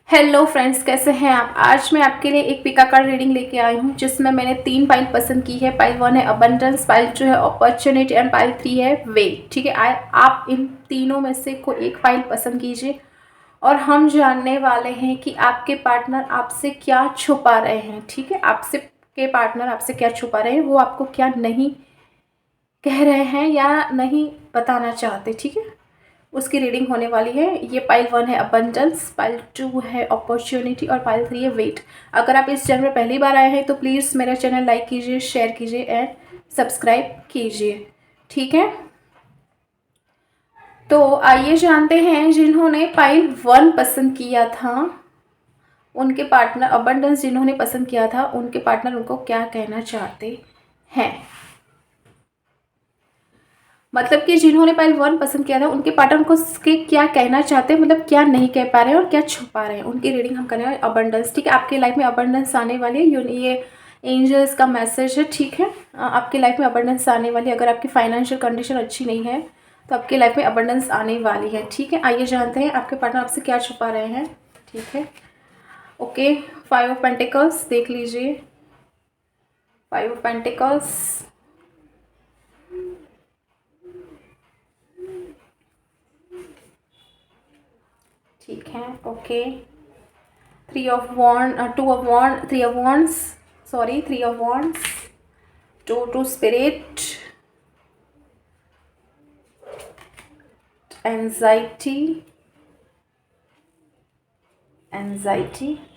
Hello friends, कैसे हैं आप। आज मैं आपके लिए एक पिका कार्ड रीडिंग लेके आई हूँ जिसमें मैंने 3 पाइल पसंद की है। पाइल 1 है अबंडेंस, पाइल 2 है अपॉर्चुनिटी एंड पाइल 3 है वे। ठीक है, आप इन तीनों में से कोई एक पाइल पसंद कीजिए और हम जानने वाले हैं कि आपके पार्टनर आपसे क्या छुपा रहे हैं। ठीक है, आपसे के पार्टनर आपसे क्या छुपा रहे हैं, वो आपको क्या नहीं कह रहे हैं या नहीं बताना चाहते। ठीक है, उसकी रीडिंग होने वाली है। ये पाइल 1 है अबंडेंस, पाइल 2 है अपॉर्चुनिटी और पाइल 3 है वेट। अगर आप इस चैनल में पहली बार आए हैं तो प्लीज़ मेरा चैनल लाइक कीजिए, शेयर कीजिए एंड सब्सक्राइब कीजिए। ठीक है, तो आइए जानते हैं जिन्होंने पाइल 1 पसंद किया था उनके पार्टनर, अबंडेंस जिन्होंने पसंद किया था उनके पार्टनर उनको क्या कहना चाहते हैं। मतलब कि जिन्होंने पाइल 1 पसंद किया था उनके पार्टनर को के क्या कहना चाहते हैं, मतलब क्या नहीं कह पा रहे हैं और क्या छुपा रहे हैं, उनकी रीडिंग हम करेंगे। अबंडेंस, ठीक है, आपकी लाइफ में अबंडेंस आने वाली है, ये एंजल्स का मैसेज है। ठीक है, आपकी लाइफ में अबंडेंस आने वाली है। अगर आपकी फाइनेंशियल कंडीशन अच्छी नहीं है तो आपकी लाइफ में अबंडेंस आने वाली है। ठीक है, आइए जानते हैं आपके पार्टनर आपसे क्या छुपा रहे हैं। ठीक है, ओके, 5 ऑफ पेंटिकल्स देख लीजिए। 5 ऑफ पेंटिकल्स, ठीक है, okay, 3 of wands, 2 of wands, 3 of wands, sorry, 3 of wands, 2 spirit, anxiety,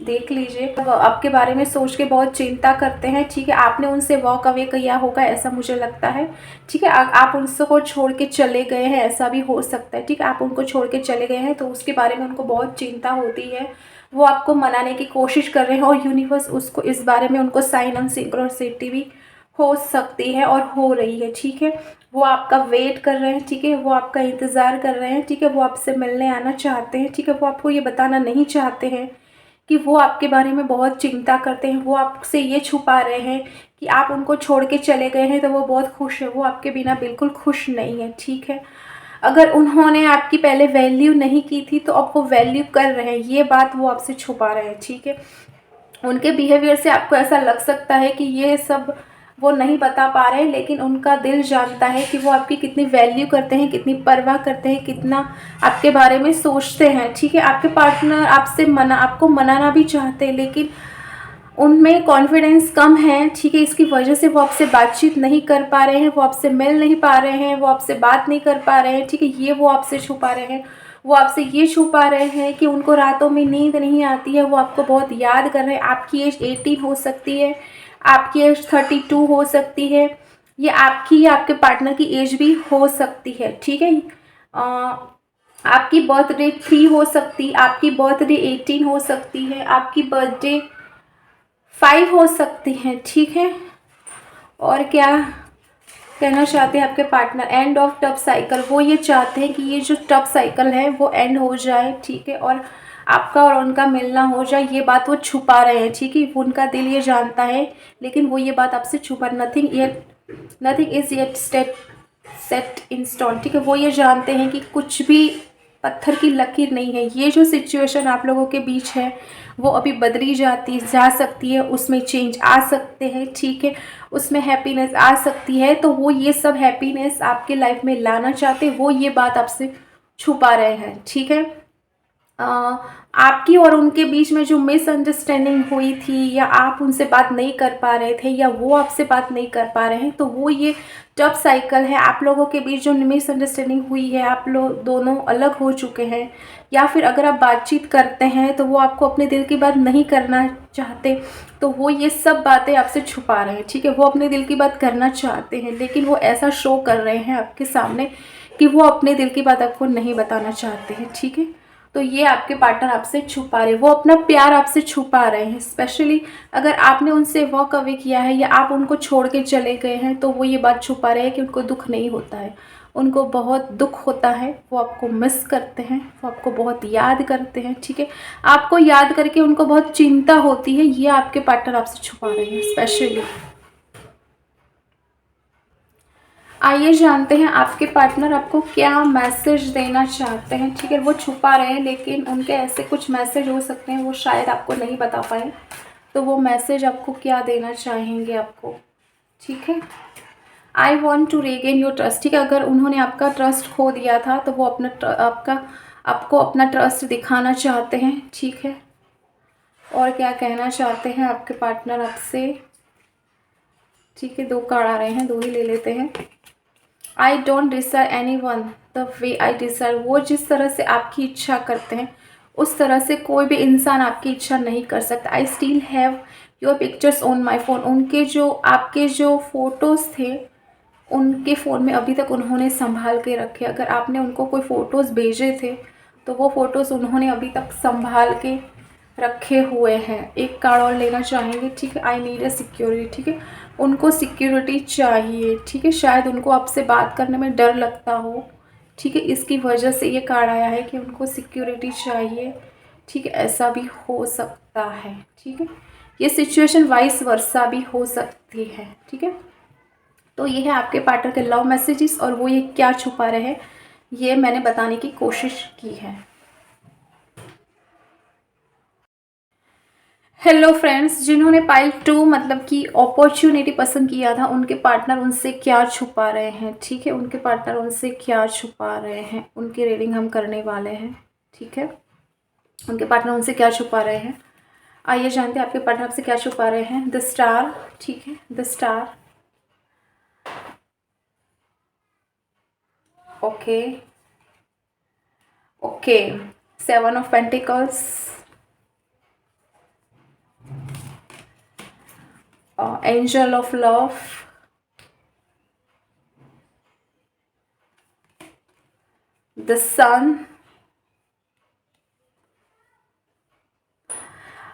देख लीजिए। आपके बारे में सोच के बहुत चिंता करते हैं। ठीक है, आपने उनसे वॉक अवे किया होगा ऐसा मुझे लगता है। ठीक है, आप उनसे को छोड़ के चले गए हैं, ऐसा भी हो सकता है। ठीक है, आप उनको छोड़ के चले गए हैं तो उसके बारे में उनको बहुत चिंता होती है। वो आपको मनाने की कोशिश कर रहे हैं और यूनिवर्स उसको इस बारे में उनको साइन ऑन सिंक्रोनिसिटी भी हो सकती है और हो रही है। ठीक है, वो आपका वेट कर रहे हैं। ठीक है, वो आपका इंतज़ार कर रहे हैं। ठीक है, वो आपसे मिलने आना चाहते हैं। ठीक है, वो आपको ये बताना नहीं चाहते हैं कि वो आपके बारे में बहुत चिंता करते हैं। वो आपसे ये छुपा रहे हैं कि आप उनको छोड़ के चले गए हैं तो वो बहुत खुश है। वो आपके बिना बिल्कुल खुश नहीं है। ठीक है, अगर उन्होंने आपकी पहले वैल्यू नहीं की थी तो अब वो वैल्यू कर रहे हैं, ये बात वो आपसे छुपा रहे हैं। ठीक है, उनके बिहेवियर से आपको ऐसा लग सकता है कि ये सब वो नहीं बता पा रहे हैं, लेकिन उनका दिल जानता है कि वो आपकी कितनी वैल्यू करते हैं, कितनी परवाह करते हैं, कितना आपके बारे में सोचते हैं। ठीक है, आपके पार्टनर आपको मनाना भी चाहते हैं लेकिन उनमें कॉन्फिडेंस कम है। ठीक है, इसकी वजह से वो आपसे बातचीत नहीं कर पा रहे हैं, वो आपसे मिल नहीं पा रहे हैं, वो आपसे बात नहीं कर पा रहे हैं। ठीक है, ये वो आपसे छुपा रहे हैं। वो आपसे ये छुपा रहे हैं कि उनको रातों में नींद नहीं आती है, वो आपको बहुत याद कर रहे हैं। आपकी एज 18 हो सकती है, आपकी एज 32 हो सकती है, ये आपकी या आपके पार्टनर की एज भी हो सकती है। ठीक है, आपकी बर्थडे 3 हो सकती, आपकी बर्थडे 18 हो सकती है, आपकी बर्थडे 5 हो सकती हैं। ठीक है, और क्या कहना चाहते हैं आपके partner. End of tough cycle, वो ये चाहते हैं कि ये जो टफ साइकिल है वो एंड हो जाए। ठीक है, और आपका और उनका मिलना हो जाए, ये बात वो छुपा रहे हैं। ठीक है, उनका दिल ये जानता है लेकिन वो ये बात आपसे छुपा, nothing is yet set in stone. ठीक है, वो ये जानते हैं कि कुछ भी पत्थर की लकीर नहीं है। ये जो सिचुएशन आप लोगों के बीच है वो अभी बदली जा सकती है, उसमें चेंज आ सकते हैं। ठीक है, उसमें हैप्पीनेस आ सकती है, तो वो ये सब हैप्पीनेस आपके लाइफ में लाना चाहते हैं, वो ये बात आपसे छुपा रहे हैं। ठीक है, आपकी और उनके बीच में जो मिसअंडरस्टैंडिंग हुई थी या आप उनसे बात नहीं कर पा रहे थे या वो आपसे बात नहीं कर पा रहे हैं, तो वो ये टफ साइकिल है। आप लोगों के बीच जो मिसअंडरस्टैंडिंग हुई है, आप लोग दोनों अलग हो चुके हैं या फिर अगर आप बातचीत करते हैं तो वो आपको अपने दिल की बात नहीं करना चाहते, तो वो ये सब बातें आपसे छुपा रहे हैं। ठीक है, वो अपने दिल की बात करना चाहते हैं लेकिन वो ऐसा शो कर रहे हैं आपके सामने कि वो अपने दिल की बात आपको नहीं बताना चाहते हैं। ठीक है, तो ये आपके पार्टनर आपसे छुपा रहे हैं, वो अपना प्यार आपसे छुपा रहे हैं। स्पेशली अगर आपने उनसे वॉक अवे किया है या आप उनको छोड़ के चले गए हैं तो वो ये बात छुपा रहे हैं कि उनको दुख नहीं होता है, उनको बहुत दुख होता है, वो आपको मिस करते हैं, वो आपको बहुत याद करते हैं। ठीक है, आपको याद करके उनको बहुत चिंता होती है, ये आपके पार्टनर आपसे छुपा रहे हैं स्पेशली। आइए जानते हैं आपके पार्टनर आपको क्या मैसेज देना चाहते हैं। ठीक है, वो छुपा रहे हैं लेकिन उनके ऐसे कुछ मैसेज हो सकते हैं वो शायद आपको नहीं बता पाए, तो वो मैसेज आपको क्या देना चाहेंगे आपको। ठीक है, I want to regain your trust. ठीक है, अगर उन्होंने आपका ट्रस्ट खो दिया था तो वो आपको अपना ट्रस्ट दिखाना चाहते हैं। ठीक है, और क्या कहना चाहते हैं आपके पार्टनर आपसे। ठीक है, 2 कार्ड आ रहे हैं, 2 ही ले लेते हैं। I don't desire any one the way I desire. वो जिस तरह से आपकी इच्छा करते हैं उस तरह से कोई भी इंसान आपकी इच्छा नहीं कर सकता। I still have your pictures on my phone. आपके जो फ़ोटोज़ थे उनके फ़ोन में अभी तक उन्होंने संभाल के रखे। अगर आपने उनको कोई फ़ोटोज़ भेजे थे तो वो फ़ोटोज़ उन्होंने अभी तक संभाल के रखे हुए हैं। एक कार्ड और लेना चाहेंगे। ठीक है, आई नीड अ सिक्योरिटी। ठीक है, उनको सिक्योरिटी चाहिए। ठीक है, शायद उनको आपसे बात करने में डर लगता हो। ठीक है, इसकी वजह से ये कार्ड आया है कि उनको सिक्योरिटी चाहिए। ठीक है, ऐसा भी हो सकता है। ठीक है, ये सिचुएशन वाइस वर्सा भी हो सकती है। ठीक है, तो ये है आपके पार्टनर के लव मैसेजेस और वो ये क्या छुपा रहे हैं ये मैंने बताने की कोशिश की है। हेलो फ्रेंड्स, जिन्होंने पाइल 2 मतलब कि अपॉर्चुनिटी पसंद किया था उनके पार्टनर उनसे क्या छुपा रहे हैं। ठीक है, उनके पार्टनर उनसे क्या छुपा रहे हैं, उनकी रीडिंग हम करने वाले हैं। ठीक है, उनके पार्टनर उनसे क्या छुपा रहे हैं। आइए जानते हैं आपके पार्टनर आपसे क्या छुपा रहे हैं। The star. ठीक है, the star. Okay okay, 7 of pentacles, angel of love, the sun.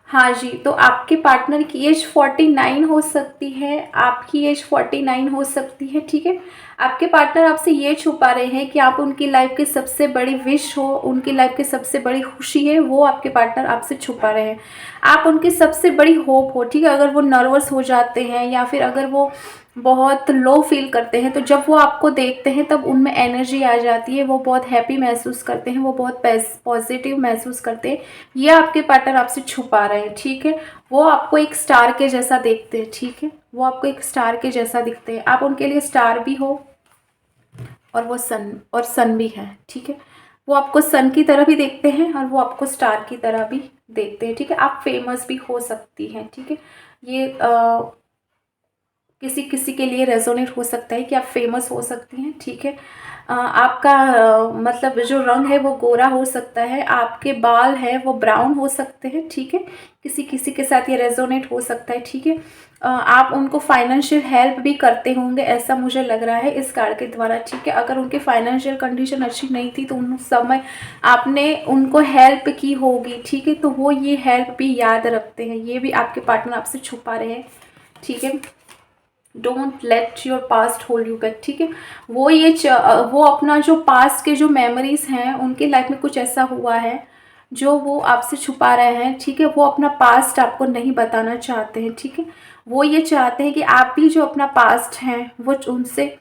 हाँ जी, तो आपके पार्टनर की एज 49 हो सकती है, आपकी एज 49 हो सकती है। ठीक है, आपके पार्टनर आपसे ये छुपा रहे हैं कि आप उनकी लाइफ की सबसे बड़ी विश हो, उनकी लाइफ की सबसे बड़ी खुशी है, वो आपके पार्टनर आपसे छुपा रहे हैं। आप उनकी सबसे बड़ी होप हो। ठीक है, अगर वो नर्वस हो जाते हैं या फिर अगर वो बहुत लो फील करते हैं तो जब वो आपको देखते हैं तब उनमें एनर्जी आ जाती है, वो बहुत हैप्पी महसूस करते हैं, वो बहुत पॉजिटिव महसूस करते हैं। ये आपके पार्टनर आपसे छुपा रहे हैं। ठीक है, वो आपको एक स्टार के जैसा देखते हैं। ठीक है, वो आपको एक स्टार के जैसा दिखते हैं, आप उनके लिए स्टार भी हो और वो सन भी है। ठीक है, वो आपको सन की तरह भी देखते हैं और वो आपको स्टार की तरह भी देखते हैं। ठीक है, आप फेमस भी हो सकती हैं। ठीक है, ये किसी किसी के लिए रेजोनेट हो सकता है कि आप फेमस हो सकती हैं। ठीक है, आपका मतलब जो रंग है वो गोरा हो सकता है, आपके बाल है वो ब्राउन हो सकते हैं। ठीक है, किसी किसी के साथ ये रेजोनेट हो सकता है। ठीक है, आप उनको फाइनेंशियल हेल्प भी करते होंगे ऐसा मुझे लग रहा है इस कार्ड के द्वारा। ठीक है, अगर उनकी फाइनेंशियल कंडीशन अच्छी नहीं थी तो उन समय आपने उनको हेल्प की होगी। ठीक है, तो वो ये हेल्प भी याद रखते हैं, ये भी आपके पार्टनर आपसे छुपा रहे हैं। ठीक है, don't let your past hold you back. ठीक है, वो अपना जो पास्ट के जो मेमोरीज हैं उनकी लाइफ में कुछ ऐसा हुआ है जो वो आपसे छुपा रहे हैं। ठीक है, वो अपना पास्ट आपको नहीं बताना चाहते हैं। ठीक है, वो ये चाहते हैं कि आप भी जो अपना पास्ट है वो उनसे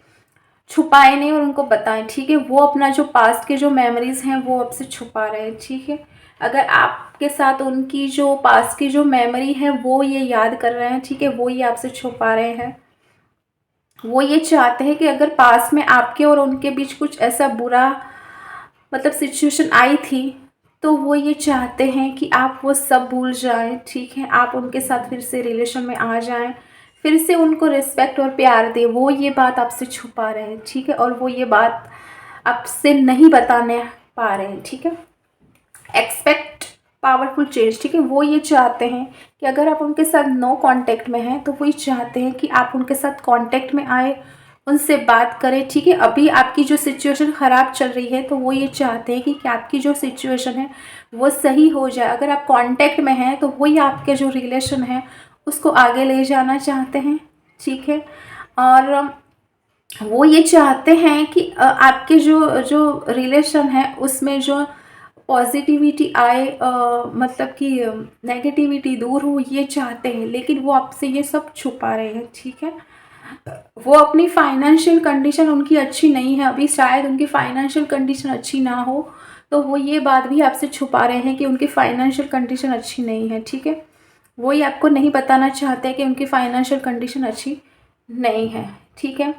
छुपाए नहीं और उनको बताएं। ठीक है, वो अपना जो पास्ट के जो मेमोरीज हैं वो आपसे छुपा रहे हैं। ठीक है, अगर आपके साथ उनकी जो पास्ट की जो मेमोरी है वो ये याद कर रहे हैं। ठीक है, वो ये आपसे छुपा रहे हैं। वो ये चाहते हैं कि अगर पास में आपके और उनके बीच कुछ ऐसा बुरा मतलब सिचुएशन आई थी तो वो ये चाहते हैं कि आप वो सब भूल जाएं। ठीक है, आप उनके साथ फिर से रिलेशन में आ जाएं, फिर से उनको रिस्पेक्ट और प्यार दें। वो ये बात आपसे छुपा रहे हैं। ठीक है, और वो ये बात आपसे नहीं बताने पा रहे हैं। ठीक है, एक्सपेक्ट पावरफुल चेंज। ठीक है, वो ये चाहते हैं कि अगर आप उनके साथ नो कांटेक्ट में हैं तो वो ये चाहते हैं कि आप उनके साथ कांटेक्ट में आए, उनसे बात करें। ठीक है, अभी आपकी जो सिचुएशन ख़राब चल रही है तो वो ये चाहते हैं कि आपकी जो सिचुएशन है वो सही हो जाए। अगर आप कांटेक्ट में हैं तो वही आपके जो रिलेशन है उसको आगे ले जाना चाहते हैं। ठीक है, और वो ये चाहते हैं कि आपके जो जो रिलेशन है उसमें जो पॉजिटिविटी आए, मतलब कि नेगेटिविटी दूर हो, ये चाहते हैं, लेकिन वो आपसे ये सब छुपा रहे हैं। ठीक है, वो अपनी फाइनेंशियल कंडीशन उनकी अच्छी नहीं है अभी, शायद उनकी फाइनेंशियल कंडीशन अच्छी ना हो, तो वो ये बात भी आपसे छुपा रहे हैं कि उनकी फाइनेंशियल कंडीशन अच्छी नहीं है, ठीक है। वो ये आपको नहीं बताना चाहते कि उनकी फाइनेंशियल कंडीशन अच्छी नहीं है, ठीक है।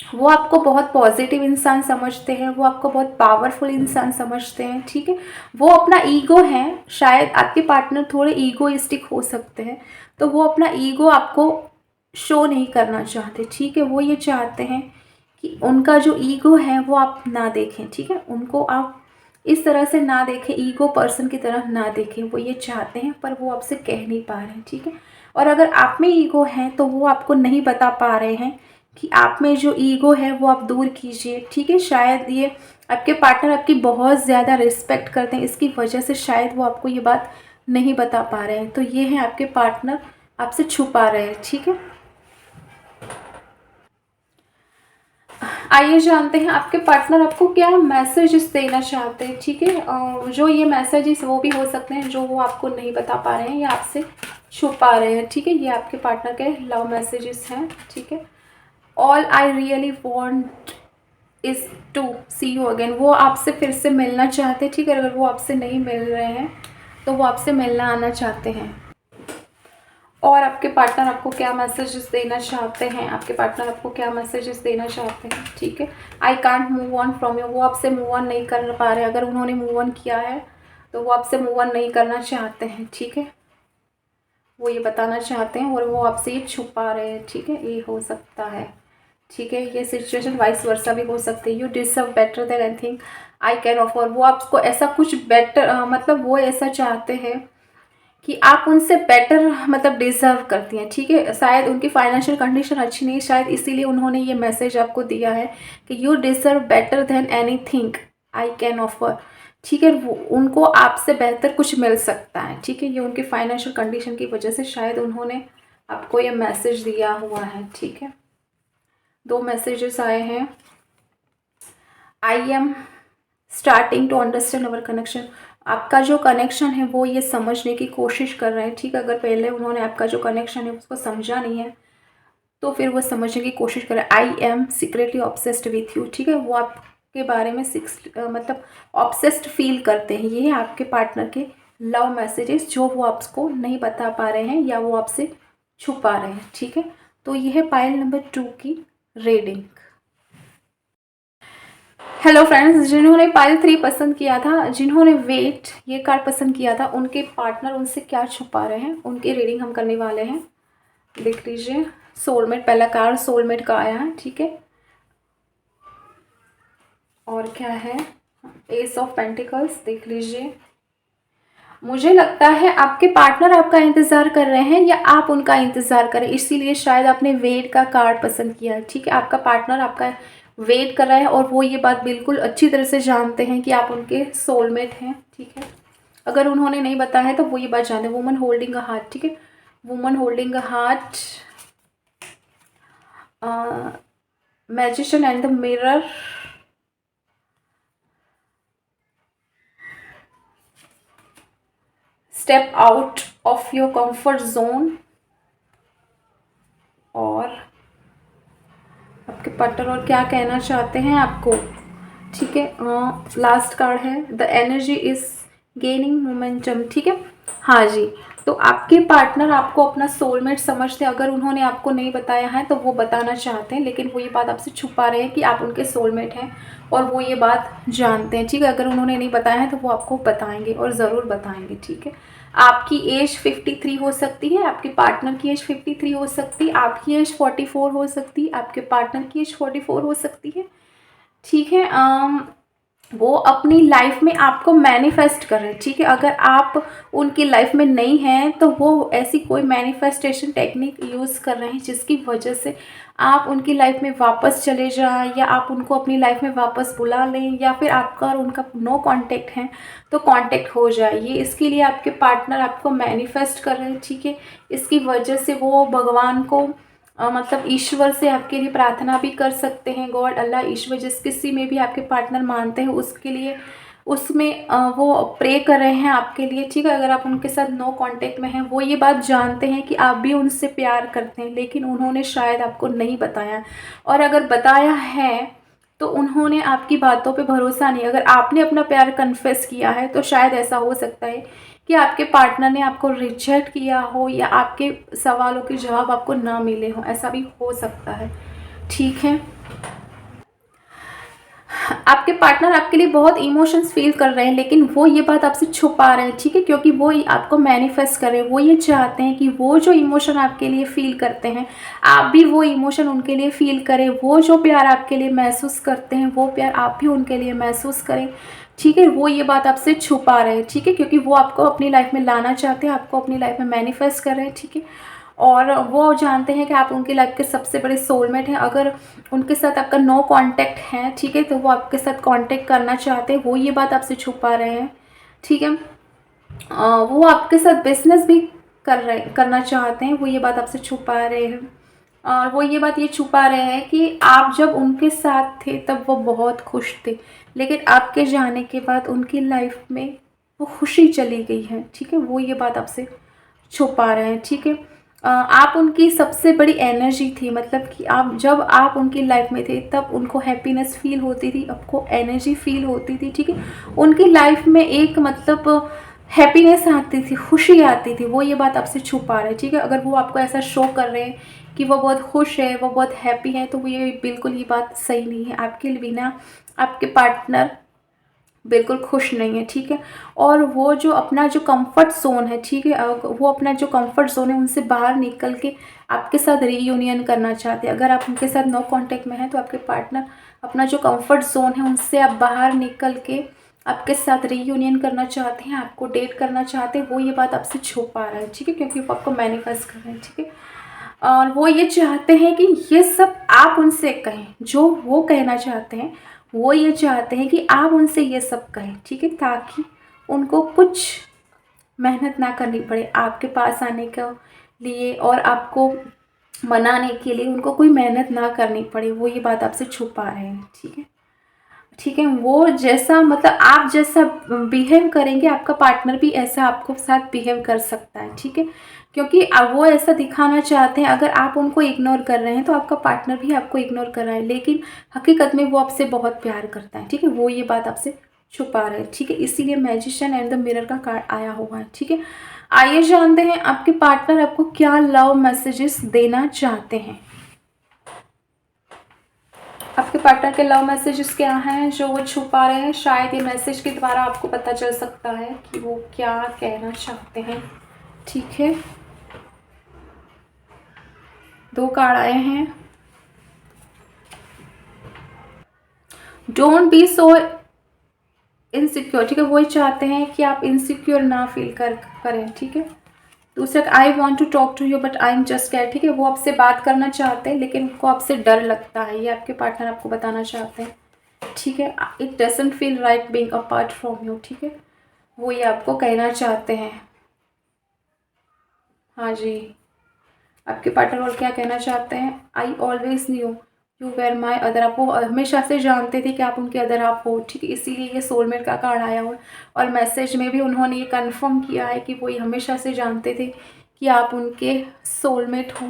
वो आपको बहुत पॉजिटिव इंसान समझते हैं, वो आपको बहुत पावरफुल इंसान समझते हैं, ठीक है। वो अपना ईगो है, शायद आपके पार्टनर थोड़े ईगोइस्टिक हो सकते हैं, तो वो अपना ईगो आपको शो नहीं करना चाहते, ठीक है। वो ये चाहते हैं कि उनका जो ईगो है वो आप ना देखें, ठीक है। उनको आप इस तरह से ना देखें, ईगो पर्सन की तरह ना देखें, वो ये चाहते हैं, पर वो आपसे कह नहीं पा रहे हैं, ठीक है। और अगर आप में ईगो है तो वो आपको नहीं बता पा रहे हैं कि आप में जो ईगो है वो आप दूर कीजिए, ठीक है। शायद ये आपके पार्टनर आपकी बहुत ज़्यादा रिस्पेक्ट करते हैं, इसकी वजह से शायद वो आपको ये बात नहीं बता पा रहे हैं। तो ये है आपके पार्टनर आपसे छुपा रहे हैं, ठीक है। आइए जानते हैं आपके पार्टनर आपको क्या मैसेजेस देना चाहते हैं, ठीक है। जो ये मैसेजेस वो भी हो सकते हैं जो वो आपको नहीं बता पा रहे हैं या आपसे छुपा रहे हैं, ठीक है। ये आपके पार्टनर के लव मैसेजेस हैं, ठीक है। All I really want is to see you again, वो आपसे फिर से मिलना चाहते हैं, ठीक है। अगर वो आपसे नहीं मिल रहे हैं तो वो आपसे मिलना आना चाहते हैं। और आपके पार्टनर आपको क्या मैसेजेस देना चाहते हैं, आपके पार्टनर आपको क्या मैसेजेस देना चाहते हैं, ठीक है। I can't move on from you, वो आपसे मूव ऑन नहीं कर पा रहे। अगर उन्होंने मूव ऑन किया है तो वो आपसे मूव ऑन नहीं करना चाहते हैं, ठीक है। वो ये बताना चाहते हैं और वो आपसे ये छुपा रहे हैं, ठीक है। ये हो सकता है, ठीक है। ये सिचुएशन वाइस वर्सा भी हो सकती है। You deserve better than anything I can offer, वो आपको ऐसा कुछ बेटर मतलब वो ऐसा चाहते हैं कि आप उनसे बेटर मतलब डिज़र्व करती हैं, ठीक है। शायद उनकी फाइनेंशियल कंडीशन अच्छी नहीं, शायद इसीलिए उन्होंने ये मैसेज आपको दिया है कि you deserve better than anything I can offer, ठीक है। वो उनको आपसे बेहतर कुछ मिल सकता है, ठीक है। ये उनकी फाइनेंशियल कंडीशन की वजह से शायद उन्होंने आपको ये मैसेज दिया हुआ है, ठीक है। 2 मैसेजेस आए हैं। I am starting to understand our connection, आपका जो कनेक्शन है वो ये समझने की कोशिश कर रहे हैं, ठीक है। अगर पहले उन्होंने आपका जो कनेक्शन है उसको समझा नहीं है तो फिर वो समझने की कोशिश कर रहे हैं। I M secretly obsessed with you, ठीक है। वो आपके बारे में मतलब ऑब्सेस्ड फील करते हैं। ये है आपके पार्टनर के लव मैसेजेस जो वो आपको नहीं बता पा रहे हैं या वो आपसे छुपा रहे हैं, ठीक है। तो ये है पाइल नंबर 2 की रीडिंग। हेलो फ्रेंड्स, जिन्होंने पाइल 3 पसंद किया था, जिन्होंने वेट ये कार्ड पसंद किया था, उनके पार्टनर उनसे क्या छुपा रहे हैं, उनकी रीडिंग हम करने वाले हैं। देख लीजिए, सोलमेट पहला कार्ड सोलमेट का आया है, ठीक है। और क्या है, एस ऑफ पेंटिकल्स, देख लीजिए। मुझे लगता है आपके पार्टनर आपका इंतज़ार कर रहे हैं या आप उनका इंतज़ार करें, इसीलिए शायद आपने वेट का कार्ड पसंद किया है, ठीक है। आपका पार्टनर आपका वेट कर रहा है और वो ये बात बिल्कुल अच्छी तरह से जानते हैं कि आप उनके सोलमेट हैं, ठीक है। अगर उन्होंने नहीं बताया है तो वो ये बात जानते हैं। वुमन होल्डिंग अ हार्ट, ठीक है। Woman holding a heart, magician and the mirror, step out of your comfort zone, और आपके पार्टनर और क्या कहना चाहते हैं आपको, ठीक है। लास्ट कार्ड है the energy is gaining momentum, ठीक है। हाँ जी, तो आपके पार्टनर आपको अपना सोलमेट समझते हैं। अगर उन्होंने आपको नहीं बताया है तो वो बताना चाहते हैं, लेकिन वो ये बात आपसे छुपा रहे हैं कि आप उनके सोलमेट हैं और वो ये बात जानते हैं, ठीक है। अगर उन्होंने नहीं बताया है तो वो आपको बताएंगे और ज़रूर बताएंगे, ठीक है। आपकी एज 53 हो सकती है, आपके पार्टनर की एज 53 हो सकती है, आपकी एज 44 हो सकती है, आपके पार्टनर की एज 44 हो सकती है, ठीक है। वो अपनी लाइफ में आपको मैनिफेस्ट कर रहे हैं, ठीक है। अगर आप उनकी लाइफ में नहीं हैं तो वो ऐसी कोई मैनिफेस्टेशन टेक्निक यूज़ कर रहे हैं जिसकी वजह से आप उनकी लाइफ में वापस चले जाएं या आप उनको अपनी लाइफ में वापस बुला लें, या फिर आपका और उनका नो कांटेक्ट है तो कांटेक्ट हो जाए। ये इसके लिए आपके पार्टनर आपको मैनिफेस्ट कर रहे हैं, ठीक है। इसकी वजह से वो भगवान को मतलब ईश्वर से आपके लिए प्रार्थना भी कर सकते हैं। गॉड, अल्लाह, ईश्वर, जिस किसी में भी आपके पार्टनर मानते हैं उसके लिए उसमें वो प्रे कर रहे हैं आपके लिए, ठीक है। अगर आप उनके साथ नो कांटेक्ट में हैं, वो ये बात जानते हैं कि आप भी उनसे प्यार करते हैं, लेकिन उन्होंने शायद आपको नहीं बताया, और अगर बताया है तो उन्होंने आपकी बातों पे भरोसा नहीं। अगर आपने अपना प्यार कन्फेस किया है तो शायद ऐसा हो सकता है कि आपके पार्टनर ने आपको रिजेक्ट किया हो, या आपके सवालों के जवाब आपको ना मिले हों, ऐसा भी हो सकता है, ठीक है। आपके पार्टनर आपके लिए बहुत इमोशंस फील कर रहे हैं, लेकिन वो ये बात आपसे छुपा रहे हैं, ठीक है, क्योंकि वो आपको मैनिफेस्ट कर रहे हैं। वो ये चाहते हैं कि वो जो इमोशन आपके लिए फील करते हैं, आप भी वो इमोशन उनके लिए फील करें। वो जो प्यार आपके लिए महसूस करते हैं, वो प्यार आप भी उनके लिए महसूस करें, ठीक है। वो ये बात आपसे छुपा रहे हैं, ठीक है, क्योंकि वो आपको अपनी लाइफ में लाना चाहते हैं, आपको अपनी लाइफ में मैनिफेस्ट कर रहे हैं, ठीक है। और वो जानते हैं कि आप उनकी लाइफ के सबसे बड़े सोलमेट हैं। अगर उनके साथ आपका नो कांटेक्ट है, ठीक है, तो वो आपके साथ कांटेक्ट करना चाहते हैं, वो ये बात आपसे छुपा रहे हैं, ठीक है। वो आपके साथ बिजनेस भी करना चाहते हैं, वो ये बात आपसे छुपा रहे हैं। और वो ये बात ये छुपा रहे हैं कि आप जब उनके साथ थे तब वो बहुत खुश थे, लेकिन आपके जाने के बाद उनकी लाइफ में वो खुशी चली गई है, ठीक है। वो ये बात आपसे छुपा रहे हैं, ठीक है। आप उनकी सबसे बड़ी एनर्जी थी, मतलब कि आप जब आप उनकी लाइफ में थे तब उनको हैप्पीनेस फील होती थी, आपको एनर्जी फील होती थी, ठीक है। उनकी लाइफ में एक मतलब हैप्पीनेस आती थी, खुशी आती थी, वो ये बात आपसे छुपा रहे हैं, ठीक है। अगर वो आपको ऐसा शो कर रहे हैं कि वो बहुत खुश है, वो बहुत हैप्पी है, तो वो ये बिल्कुल ये बात सही नहीं है। आपके बिना आपके पार्टनर बिल्कुल खुश नहीं है, ठीक है। और वो जो अपना जो कंफर्ट जोन है, ठीक है, वो अपना जो कंफर्ट जोन है उनसे बाहर निकल के आपके साथ रीयूनियन करना चाहते हैं। अगर आप उनके साथ नो कांटेक्ट में हैं तो आपके पार्टनर अपना जो कंफर्ट जोन है उनसे आप बाहर निकल के आपके साथ रीयूनियन करना चाहते हैं, आपको डेट करना चाहते हैं। वो ये बात आपसे छुपा रहा है, ठीक है, क्योंकि वो आपको मैनिफेस्ट कर रहे हैं, ठीक है। और वो ये चाहते हैं कि ये सब आप उनसे कहें, जो वो कहना चाहते हैं वो ये चाहते हैं कि आप उनसे ये सब कहें, ठीक है, ताकि उनको कुछ मेहनत ना करनी पड़े आपके पास आने के लिए, और आपको मनाने के लिए उनको कोई मेहनत ना करनी पड़े। वो ये बात आपसे छुपा रहे हैं, ठीक है, ठीक है। वो जैसा मतलब आप जैसा बिहेव करेंगे, आपका पार्टनर भी ऐसा आपको साथ बिहेव कर सकता है, ठीक है, क्योंकि अब वो ऐसा दिखाना चाहते हैं। अगर आप उनको इग्नोर कर रहे हैं तो आपका पार्टनर भी आपको इग्नोर कर रहा है, लेकिन हकीकत में वो आपसे बहुत प्यार करता है, ठीक है। वो ये बात आपसे छुपा रहे हैं, ठीक है, इसीलिए मैजिशियन एंड द मिरर का कार्ड आया हुआ है, ठीक है। आइए जानते हैं आपके पार्टनर आपको क्या लव मैसेजेस देना चाहते हैं। आपके पार्टनर के लव मैसेजेस क्या हैं जो वो छुपा रहे हैं। शायद ये मैसेज के द्वारा आपको पता चल सकता है कि वो क्या कहना चाहते हैं, ठीक है। 2 कार्ड आए हैं। डोंट बी सो इनसिक्योर, ठीक है, वो चाहते हैं कि आप इनसिक्योर ना फील करें, ठीक है। दूसरा, I want to talk to you but I am just care, ठीक है, वो आपसे बात करना चाहते हैं लेकिन उनको आपसे डर लगता है, ये आपके पार्टनर आपको बताना चाहते हैं, ठीक है। It doesn't feel right being apart from you, ठीक है, वो ये आपको कहना चाहते हैं। हाँ जी, आपके पार्टनर और क्या कहना चाहते हैं। I always knew you were my other half, वो हमेशा से जानते थे कि आप उनके अदर हाफ हो, ठीक है, इसीलिए ये सोलमेट का कार्ड आया हुआ है। और मैसेज में भी उन्होंने ये कंफर्म किया है कि वो हमेशा से जानते थे कि आप उनके सोलमेट हो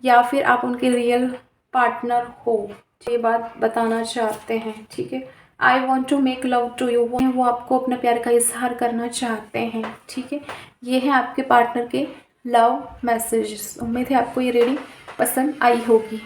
या फिर आप उनके रियल पार्टनर हो, ये बात बताना चाहते हैं, ठीक है। I want to make love to you, वो आपको अपना प्यार का इजहार करना चाहते हैं, ठीक है। ये है आपके पार्टनर के लव मैसेजेस। उम्मीद है आपको ये रीडिंग पसंद आई होगी।